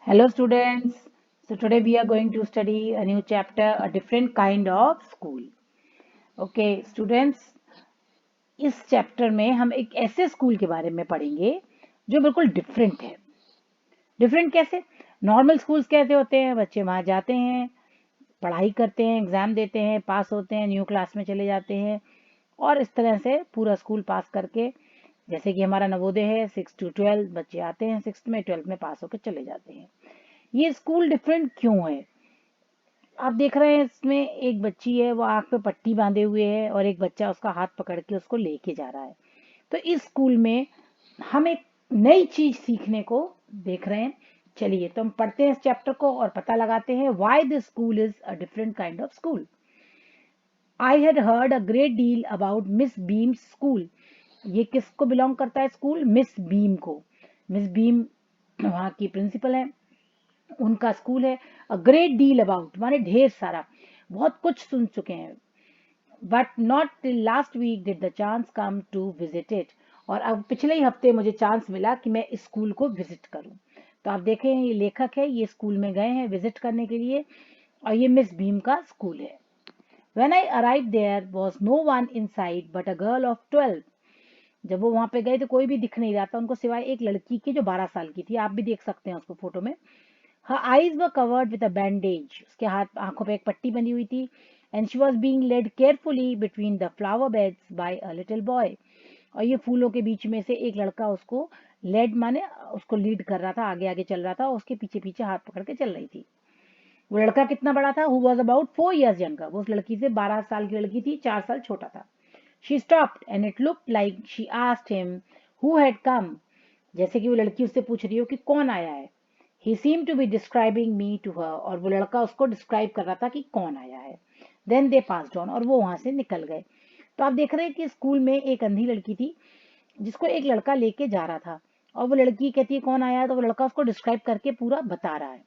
Hello students. So today we are going to study a new chapter, a different kind of school. Okay, students, इस chapter में हम एक ऐसे school के बारे में पढ़ेंगे जो बिल्कुल डिफरेंट है। डिफरेंट कैसे? नॉर्मल स्कूल्स कैसे होते हैं? बच्चे वहाँ जाते हैं, पढ़ाई करते हैं, एग्जाम देते हैं, पास होते हैं, न्यू क्लास में चले जाते हैं और इस तरह से पूरा स्कूल पास करके, जैसे कि हमारा नवोदय है 6 to 12 बच्चे आते हैं, 6th में 12th में पास होकर चले जाते हैं। ये स्कूल डिफरेंट क्यों है? आप देख रहे हैं इसमें एक बच्ची है, वो आंख पे पट्टी बांधे हुए है और एक बच्चा उसका हाथ पकड़ के उसको लेके जा रहा है। तो इस स्कूल में हम एक नई चीज सीखने को देख रहे हैं। चलिए तो हम पढ़ते हैं इस चैप्टर को और पता लगाते हैं why this school is a different kind of school. I had heard a great deal about miss beam school. ये किसको बिलोंग करता है स्कूल? मिस बीम को। मिस बीम वहाँ की प्रिंसिपल है, उनका स्कूल है। अ ग्रेट डील अबाउट माने ढेर सारा, बहुत कुछ सुन चुके हैं। But not till last week did the chance come to visit it. और अब पिछले ही हफ्ते मुझे चांस मिला कि मैं इस स्कूल को विजिट करूं। तो आप देखें ये लेखक है, ये स्कूल में गए हैं विजिट करने के लिए और ये मिस भीम का स्कूल है। When I arrived there was no one inside but a girl of 12। जब वो वहां पे गए तो कोई भी दिख नहीं रहा था उनको सिवाय एक लड़की के जो 12 साल की थी। आप भी देख सकते हैं उसको फोटो में। Her eyes were covered with a bandage। उसके हाथ आंखों पे एक पट्टी बंधी हुई थी। And she was being led carefully between the flower beds by a little boy। और ये फूलों के बीच में से एक लड़का उसको लेड माने उसको लीड कर रहा था, आगे आगे चल रहा था और उसके पीछे पीछे हाथ पकड़ के चल रही थी। वो लड़का कितना बड़ा था? Who was about 4 years younger। वो उस लड़की से 12 साल की लड़की थी, 4 साल छोटा था। She stopped and it looked like she asked him who had come। जैसे कि वो लड़की उससे पूछ रही हो कि कौन आया है। He seemed to be describing me to her। और वो लड़का उसको डिस्क्राइब कर रहा था कि कौन आया है। Then they passed on। और वो वहां से निकल गए। तो आप देख रहे हैं कि स्कूल में एक अंधी लड़की थी जिसको एक लड़का लेके जा रहा था और वो लड़की कहती है कौन आया है, तो वो लड़का उसको डिस्क्राइब करके पूरा बता रहा है।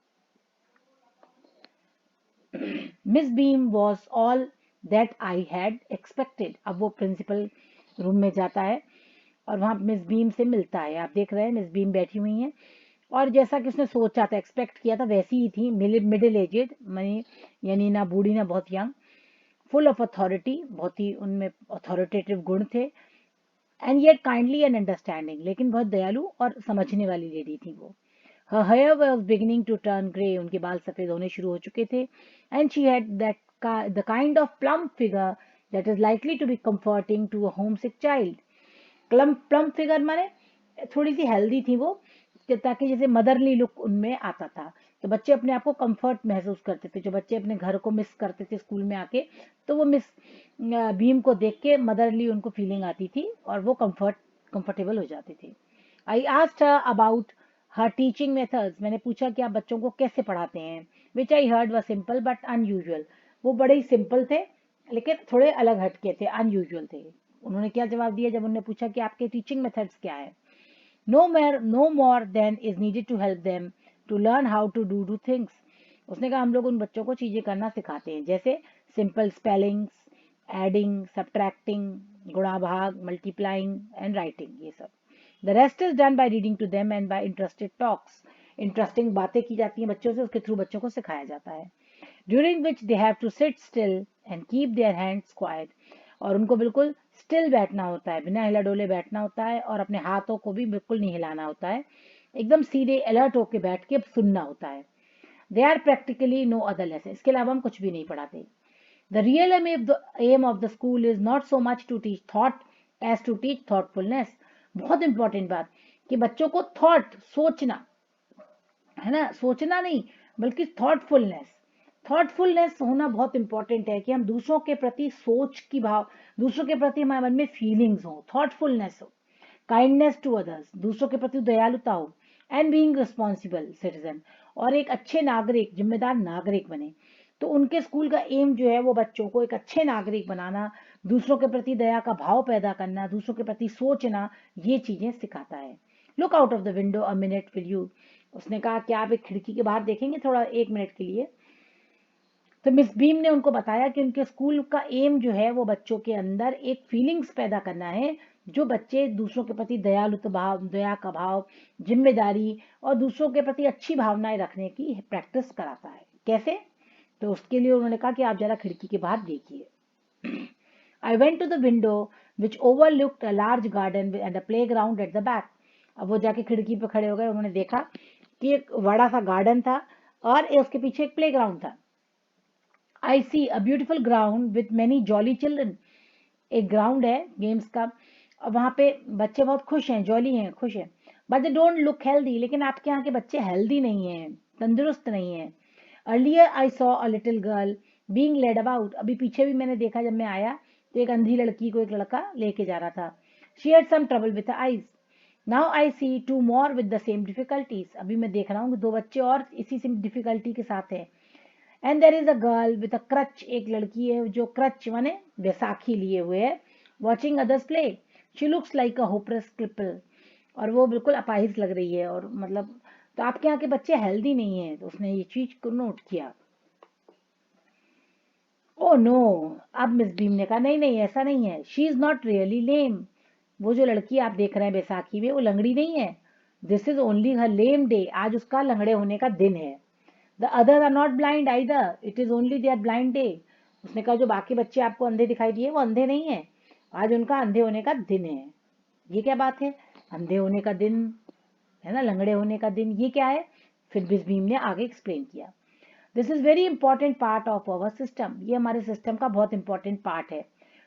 Miss Beam was all that I had expected. अब वो प्रिंसिपल रूम में जाता है और वहां मिस बीम से मिलता है। आप देख रहे हैं मिस बीम बैठी हुई हैं और जैसा कि उसने सोचा था, एक्सपेक्ट किया था, वैसी ही थी। मिडिल एजेड मनी, यानी ना बूढ़ी ना बहुत यंग। फुल ऑफ अथॉरिटी, बहुत ही उनमें अथॉरिटेटिव गुण थे। And yet kindly and understanding, लेकिन बहुत दयालु और समझने वाली लेडी थी वो। Her hair was beginning to turn grey। उनके बाल सफेद होने शुरू हो चुके थे। And she had the kind of plump figure that is likely to be comforting to a homesick child। Plum figure माने थोड़ी सी हेल्दी थी वो, ताकि जैसे मदरली लुक उनमें आता था। तो बच्चे अपने आप को कंफर्ट महसूस करते थे। जो बच्चे अपने घर को मिस करते थे स्कूल में आके, तो वो मिस भीम को देख के मदरली उनको फीलिंग आती थी और वो कंफर्टेबल हो जाते थे। I asked her about her teaching methods. मैंने पूछा कि आप बच्चों को कैसे पढ़ाते हैं। विच आई हर्ड व सिंपल बट अनयूजुअल। वो बड़े ही सिंपल थे लेकिन थोड़े अलग हटके थे, अनयूजुअल थे। उन्होंने क्या जवाब दिया जब उन्होंने पूछा कि आपके टीचिंग मेथड्स क्या है? No more than is needed to help them to learn how to do things. उसने कहा हम लोग उन बच्चों को चीजें करना सिखाते हैं, जैसे सिंपल स्पेलिंग्स, एडिंग, सब्ट्रैक्टिंग, गुणा भाग, मल्टीप्लाइंग एंड राइटिंग, ये सब। The rest is done by reading to them and by interested talks. Interesting बातें की जाती हैं बच्चों से, उसके थ्रू बच्चों को सिखाया जाता है। During which they have to sit still and keep their hands quiet. और उनको बिल्कुल स्टिल बैठना होता है, बिना हिला डोले बैठना होता है और अपने हाथों को भी बिल्कुल नहीं हिलाना होता है। एकदम सीधे अलर्ट होके बैठ के सुनना होता है। They are practically no other lesson. इसके अलावा हम कुछ भी नहीं पढ़ाते। The real aim of the school is not so much to teach thought as to teach thoughtfulness. बहुत इंपॉर्टेंट बात कि बच्चों को थॉट, सोचना, है ना, सोचना नहीं बल्कि थॉटफुलनेस। थॉटफुलनेस होना बहुत इंपॉर्टेंट है कि हम दूसरों के प्रति सोच की भाव, दूसरों के प्रति हमारे मन में फीलिंग्स हो, थॉटफुलनेस हो, काइंडनेस टू अदर्स, दूसरों के प्रति दयालुता हो, एंड बीइंग रिस्पॉन्सिबल सिटीजन, और एक अच्छे नागरिक, जिम्मेदार नागरिक बने। तो उनके स्कूल का एम जो है वो बच्चों को एक अच्छे नागरिक बनाना, दूसरों के प्रति दया का भाव पैदा करना, दूसरों के प्रति सोचना, ये चीजें सिखाता है। Look out of the window a minute will you. उसने कहा कि आप एक खिड़की के बाहर देखेंगे थोड़ा 1 मिनट के लिए। तो मिस बीम ने उनको बताया कि उनके स्कूल का एम जो है वो बच्चों के अंदर एक फीलिंग्स पैदा करना है जो बच्चे दूसरों के प्रति दयालु भाव, दया का भाव, जिम्मेदारी और दूसरों के प्रति अच्छी भावनाएं रखने की प्रैक्टिस कराता है। कैसे? तो उसके लिए उन्होंने कहा कि आप जरा खिड़की के बाहर देखिए। I went to the window which overlooked a large garden and a playground at the back. अब वो जाके खिड़की पे खड़े हो गए, उन्होंने देखा कि एक बड़ा सा गार्डन था और उसके पीछे एक प्लेग्राउंड था। I see a beautiful ground with many jolly children. एक ग्राउंड है गेम्स का और वहां पे बच्चे बहुत खुश हैं, जॉली हैं, खुश हैं। But they don't look healthy, लेकिन आपके यहाँ के बच्चे हेल्दी नहीं हैं, तंदुरुस्त नहीं हैं। Earlier I saw a little girl being led about. अभी पीछे भी मैंने देखा, जब मैं आया तो एक अंधी लड़की को एक लड़का लेके जा रहा था। She had some trouble with eyes. Now I see two more with the same difficulties. अभी मैं देख रहा हूँ कि दो बच्चे और इसी सेम डिफिकल्टी के साथ हैं। And there is a girl with a crutch. एक लड़की है जो क्रच माने बैसाखी लिए हुए है, watching others play. She looks like a hopeless cripple. और वो बिल्कुल अपाहिज लग रही है, और मतलब तो आपके यहाँ के बच्चे हेल्दी नहीं है। तो उसने ये चीज को नोट किया। Oh no. अब मिस बीम ने कहा नहीं नहीं ऐसा नहीं है। She is not really lame. वो जो लड़की आप देख रहे हैं बैसाखी में, वो लंगड़ी नहीं है। This is only her lame day. आज उसका लंगड़े होने का दिन है। The other are not blind either, it is only their blind day. उसने कहा जो बाकी बच्चे आपको अंधे दिखाई दिए वो अंधे नहीं है, आज उनका अंधे होने का दिन है। ये क्या बात है, अंधे होने का दिन है ना, लंगड़े होने का दिन, ये क्या है? फिर मिस भीम ने आगे एक्सप्लेन किया। This is very important part of our system. ये हमारे सिस्टम का बहुत इंपॉर्टेंट पार्ट है।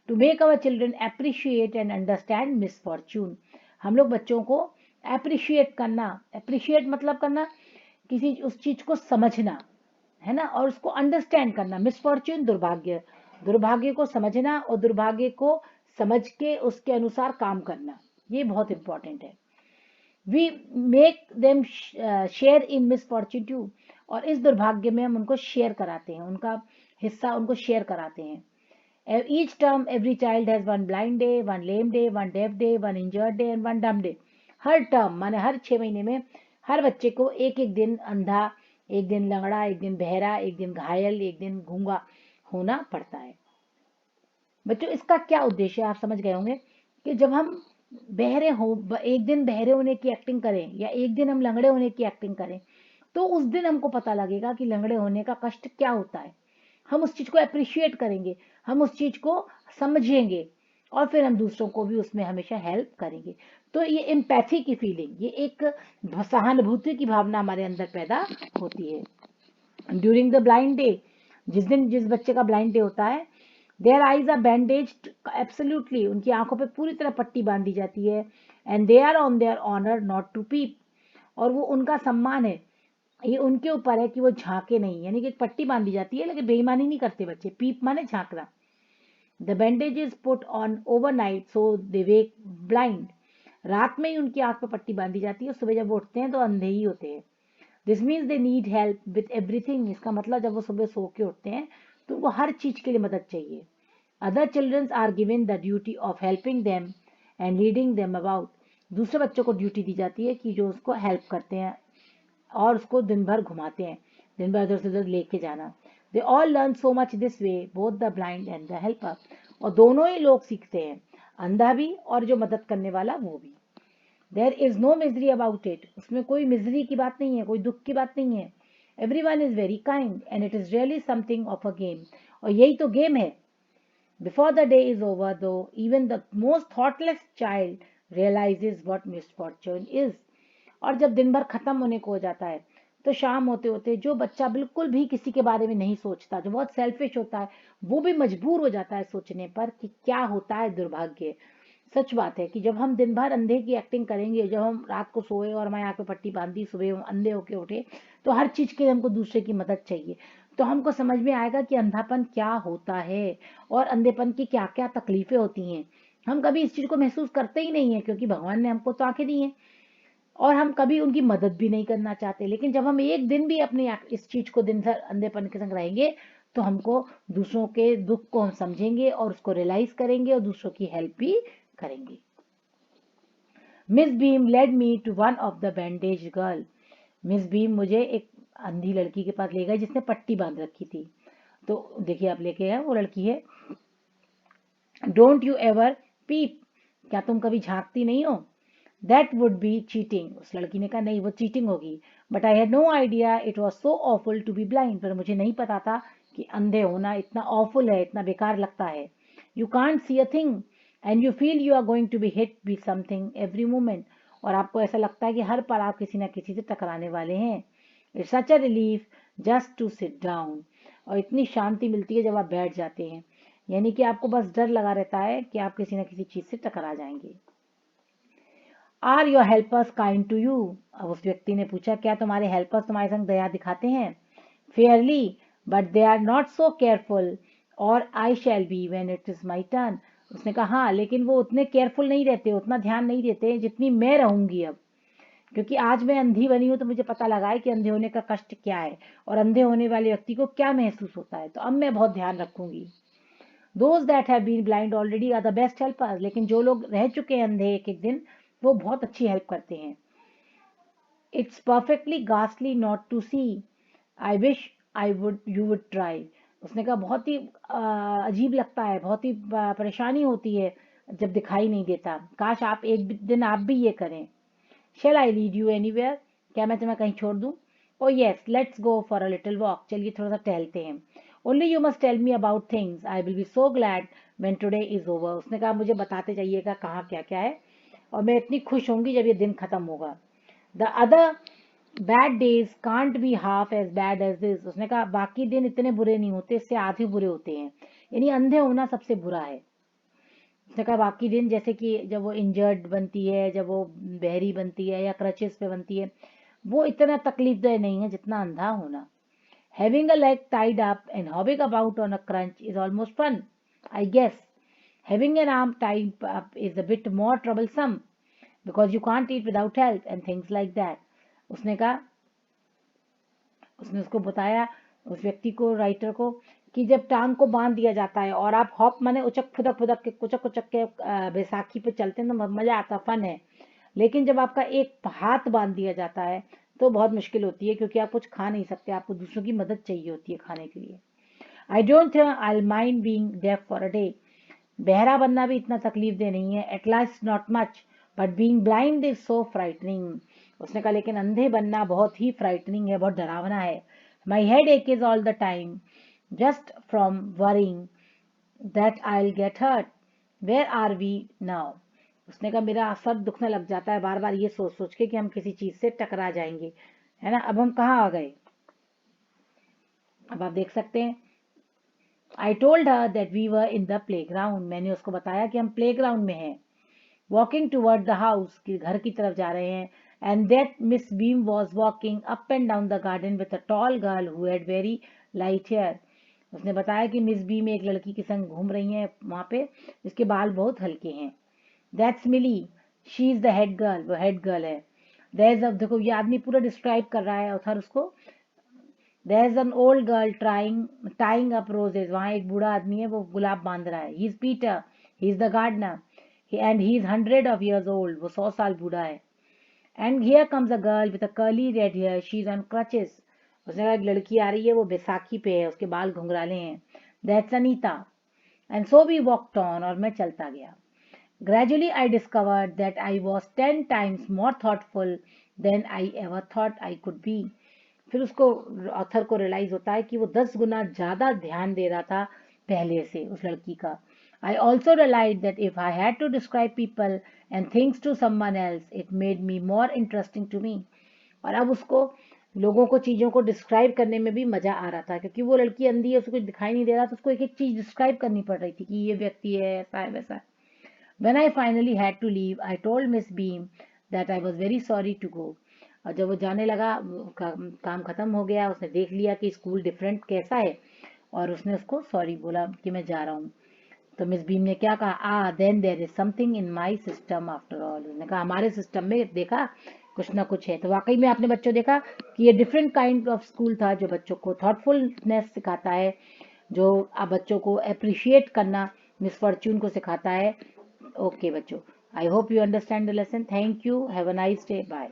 To make our children appreciate and understand misfortune. हम लोग बच्चों को अप्रिशिएट करना, अप्रिशिएट मतलब करना किसी उस चीज को समझना है ना, और उसको अंडरस्टैंड करना। मिसफॉर्च्यून दुर्भाग्य, दुर्भाग्य को समझना और दुर्भाग्य को समझ के उसके अनुसार काम करना, ये बहुत इंपॉर्टेंट है। We make them share in misfortune too. और इस दुर्भाग्य में हम उनको शेयर कराते हैं, उनका हिस्सा उनको शेयर कराते हैं। Each term every child has one blind day, one lame day, one deaf day, one injured day and one dumb day. हर टर्म माने हर 6 महीने में हर बच्चे को एक एक दिन अंधा, एक दिन लंगड़ा, एक दिन बहरा, एक दिन घायल, एक दिन गूंगा होना पड़ता है। बच्चों इसका क्या उद्देश्य है आप समझ गए होंगे कि जब हम बहरे हो, एक दिन बहरे होने की एक्टिंग करें या एक दिन हम लंगड़े होने की एक्टिंग करें, तो उस दिन हमको पता लगेगा कि लंगड़े होने का कष्ट क्या होता है। हम उस चीज को अप्रिशिएट करेंगे, हम उस चीज को समझेंगे, और फिर हम दूसरों को भी उसमें हमेशा हेल्प करेंगे। तो ये एम्पैथी की फीलिंग, ये एक सहानुभूति की भावना हमारे अंदर पैदा होती है। ड्यूरिंग द ब्लाइंड डे, जिस दिन जिस बच्चे का ब्लाइंड डे होता है, their eyes are bandaged absolutely, उनकी आंखों पे पूरी तरह पट्टी बांधी जाती है। And they are on their honour not to peep. और वो उनका सम्मान है, ये उनके ऊपर है कि वो झांके नहीं, यानी कि एक पट्टी बांधी जाती है लेकिन बेईमानी नहीं करते बच्चे। पीप माने झांकना। The bandage is put on overnight so they wake blind. रात में ही उनकी आंख पे पट्टी बांधी जाती है, सुबह जब वो उठते हैं तो अंधे ही होते हैं। This means they need help with everything. इसका मतलब जब वो सुबह सो के उठते हैं तो उनको हर चीज के लिए मदद चाहिए। Other children are given the duty of helping them and leading them about. दूसरे बच्चों को ड्यूटी दी जाती है कि जो उसको हेल्प करते हैं और उसको दिन भर घुमाते हैं, दिन भर इधर से उधर लेके जाना। They all learn so much this way, both the blind and the helper. और दोनों ही लोग सीखते हैं, अंधा भी और जो मदद करने वाला वो भी। There is no misery about it. उसमें कोई मिजरी की बात नहीं है, कोई दुख की बात नहीं है। Every one is very kind and it is really something of a game. और यही तो गेम है। Before the day is over though even the most thoughtless child realises what misfortune is. और जब दिन भर खत्म होने को हो जाता है तो शाम होते होते जो बच्चा बिल्कुल भी किसी के बारे में नहीं सोचता, जो बहुत सेल्फिश होता है, वो भी मजबूर हो जाता है सोचने पर कि क्या होता है दुर्भाग्य। सच बात है कि जब हम दिन भर अंधे की एक्टिंग करेंगे, जब हम रात को सोए और हमारे आँख पे पट्टी बांधी, सुबह हम अंधे होके उठे, तो हर चीज के लिए हमको दूसरे की मदद चाहिए। तो हमको समझ में आएगा कि अंधापन क्या होता है और अंधेपन की क्या क्या तकलीफें होती हैं। हम कभी इस चीज को महसूस करते ही नहीं है क्योंकि भगवान ने हमको तो आंखें दी हैं, और हम कभी उनकी मदद भी नहीं करना चाहते। लेकिन जब हम एक दिन भी अपने इस चीज को दिन भर अंधेपन के संग रहेंगे तो हमको दूसरों के दुख को हम समझेंगे और उसको रियलाइज करेंगे और दूसरों की हेल्प भी करेंगे। Miss Beam led me to one of the bandage girl. Miss Beam मुझे एक अंधी लड़की के पास ले गई जिसने पट्टी बांध रखी थी। तो देखिए आप लेके आए, वो लड़की है। Don't you ever peep. क्या तुम कभी झांकती नहीं हो? That would be cheating. उस लड़की ने कहा नहीं, वो चीटिंग होगी। But I had no idea it was so awful to be blind. पर मुझे नहीं पता था कि अंधे होना इतना ऑफुल है, इतना बेकार लगता है। You can't see a thing and you feel you are going to be hit be something every moment. और आपको ऐसा लगता है कि हर पल आप किसी ना किसी से टकराने वाले हैं। It's such a relief just to sit down. और इतनी शांति मिलती है जब आप बैठ जाते हैं, यानी कि आपको बस डर लगा रहता है कि आप किसी ना किसी चीज से टकरा जाएंगे। Are your helpers kind to you? अब उस व्यक्ति ने पूछा, क्या तुम्हारे हेल्पर्स तुम्हारे संग दया दिखाते हैं? Fairly, but they are not so careful और I shall be when it is my turn. उसने कहा हाँ, लेकिन वो उतने केयरफुल नहीं रहते, उतना ध्यान नहीं देते जितनी मैं रहूंगी अब। क्योंकि आज मैं अंधी बनी हूँ तो मुझे पता लगा है कि अंधे होने का कष्ट क्या है और अंधे होने वाले व्यक्ति को क्या महसूस होता है, तो अब मैं बहुत ध्यान रखूंगी। Those that have been blind already are the best helpers. लेकिन जो लोग रह चुके हैं अंधे एक एक दिन, वो बहुत अच्छी हेल्प करते हैं। It's perfectly ghastly not to see. I wish I would you would try. उसने कहा बहुत ही अजीब लगता है, बहुत ही परेशानी होती है जब दिखाई नहीं देता। काश आप एक दिन आप भी ये करें। Shall I lead you anywhere? क्या मैं तुम्हें कहीं छोड़ दूं? Oh yes, let's go for a little walk. चलिए थोड़ा सा टहलते हैं। Only you must tell me about things, I will be so glad when today is over. उसने कहा मुझे बताते जाइएगा कहाँ क्या क्या है, और मैं इतनी खुश होंगी जब ये दिन खत्म होगा। The other bad days can't be half as bad as this. उसने कहा बाकी दिन इतने बुरे नहीं होते, इससे आधे बुरे होते हैं। यानी अंधे होना सबसे बुरा है। उसने कहा बाकी दिन जैसे कि जब वो इंजर्ड बनती है, जब वो बहरी बनती है या क्रचेस पे बनती है, वो इतना तकलीफदेह नहीं है जितना अंधा होना। Having a leg tied up and hobbling about on a crutch is almost fun, I guess. Having an arm tied up is a bit more troublesome because you can't eat without help and things like that. उसने कहा, उसने उसको बताया, उस व्यक्ति को, writer को, कि जब टांग को बांध दिया जाता है और आप हॉप माने उचक फुदक फुदक के कुचक कुचक के बैसाखी पे चलते हैं तो मजा आता, फन है। लेकिन जब आपका एक हाथ बांध दिया जाता है तो बहुत मुश्किल होती है, क्योंकि आप कुछ खा नहीं सकते, आपको दूसरों की मदद चाहिए होती है खाने के लिए। I don't think I mind being deaf for a day. बहरा बनना भी इतना तकलीफ दे नहीं है, at least not much, but being blind is so frightening. उसने कहा लेकिन अंधे बनना बहुत ही फ्राइटनिंग है, बहुत डरावना है। My headache is all the time just from worrying that I will get hurt. Where are we now? उसने कहा मेरा सर दुखने लग जाता है बार बार ये सोच सोच के कि हम किसी चीज से टकरा जाएंगे, है ना। अब हम कहाँ आ गए? अब आप देख सकते हैं, I told her that we were in the playground. मैंने उसको बताया कि हम प्ले ग्राउंड में हैं। वॉकिंग टूवर्ड द हाउस, कि घर की तरफ जा रहे हैं। And that Miss Beam was walking up and down the garden with a tall girl who had very light hair. उसने बताया कि मिस बीम एक लड़की के संग घूम रही हैं वहां पे, जिसके बाल बहुत हल्के हैं। That's Millie, she is the head girl, वो हेड गर्ल है। देयर इज, अब देखो ये आदमी पूरा डिस्क्राइब कर रहा है उधर उसको। There is an old girl tying up roses, वहां एक बूढ़ा आदमी है वो गुलाब बांध रहा है। He is Peter, he is the gardener and he is 100 years old, वो 100 साल बूढ़ा है। And here comes a girl with a curly red hair, she is on crutches. उसने कहा एक लड़की आ रही है, वो बैसाखी पे है, उसके बाल घुंघराले हैं। That's Anita. And so we walked on, और मैं चलता गया। Gradually I discovered that I was 10 times more thoughtful than I ever thought I could be। फिर उसको, ऑथर को रियलाइज होता है कि वो 10 गुना ज्यादा ध्यान दे रहा था पहले से उस लड़की का। I also realise that if I had to describe people and things to someone else it made me more interesting to me. और अब उसको लोगों को, चीजों को डिस्क्राइब करने में भी मजा आ रहा था, क्योंकि वो लड़की अंधी है, उसको कुछ दिखाई नहीं दे रहा, तो उसको एक एक चीज डिस्क्राइब करनी पड़ रही थी कि ये व्यक्ति है, ऐसा है, वैसा है। When I finally had to leave, I told Miss Beam that I was very sorry to go। और जब वो जाने लगा, काम खत्म हो गया, उसने देख लिया कि स्कूल डिफरेंट कैसा है, और उसने उसको सॉरी बोला कि मैं जा रहा हूँ। तो मिस बीम ने क्या कहा, then there is something in my system after all. उसने कहा हमारे सिस्टम में देखा कुछ ना कुछ है। तो वाकई में आपने बच्चों देखा कि ये डिफरेंट काइंड ऑफ स्कूल था, जो बच्चों को थॉटफुलनेस सिखाता है, जो बच्चों को अप्रिशिएट करना, मिसफॉर्च्यून को सिखाता है। Okay, बच्चों, I hope you understand the lesson. Thank you. Have a nice day. Bye.